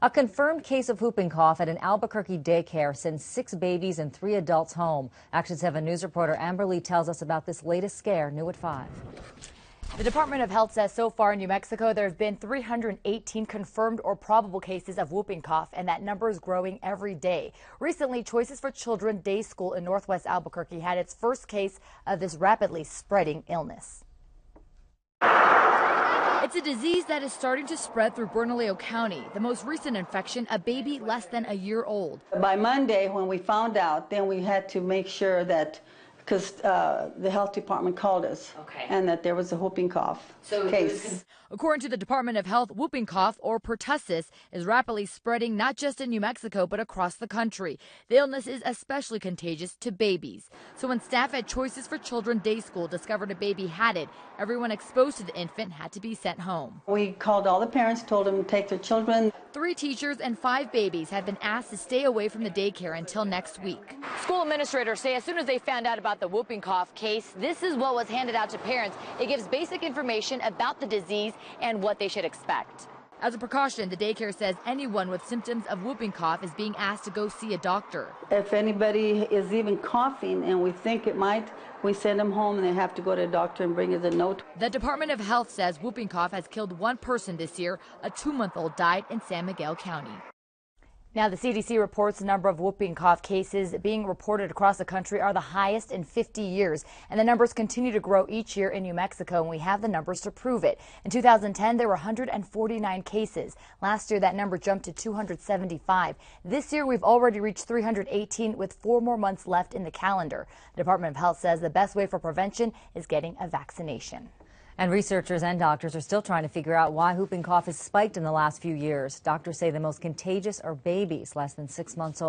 A confirmed case of whooping cough at an Albuquerque daycare sends 6 babies and 3 adults home. Action 7 News reporter Amber Lee tells us about this latest scare, new at 5. The Department of Health says so far in New Mexico there have been 318 confirmed or probable cases of whooping cough, and that number is growing every day. Recently, Choices for Children Day School in Northwest Albuquerque had its first case of this rapidly spreading illness. It's a disease that is starting to spread through Bernalillo County. The most recent infection, a baby less than a year old. By Monday, when we found out, then we had to make sure that, because the health department called us, and that there was a whooping cough case. According to the Department of Health, whooping cough, or pertussis, is rapidly spreading not just in New Mexico, but across the country. The illness is especially contagious to babies. So when staff at Choices for Children Day School discovered a baby had it, everyone exposed to the infant had to be sent home. We called all the parents, told them to take their children. 3 teachers and 5 babies have been asked to stay away from the daycare until next week. School administrators say as soon as they found out about the whooping cough case, this is what was handed out to parents. It gives basic information about the disease and what they should expect. As a precaution, the daycare says anyone with symptoms of whooping cough is being asked to go see a doctor. If anybody is even coughing and we think it might, we send them home and they have to go to a doctor and bring us a note. The Department of Health says whooping cough has killed 1 person this year. A 2-month-old died in San Miguel County. Now, the CDC reports the number of whooping cough cases being reported across the country are the highest in 50 years. And the numbers continue to grow each year in New Mexico, and we have the numbers to prove it. In 2010, there were 149 cases. Last year, that number jumped to 275. This year, we've already reached 318 with 4 more months left in the calendar. The Department of Health says the best way for prevention is getting a vaccination. And researchers and doctors are still trying to figure out why whooping cough has spiked in the last few years. Doctors say the most contagious are babies less than 6 months old.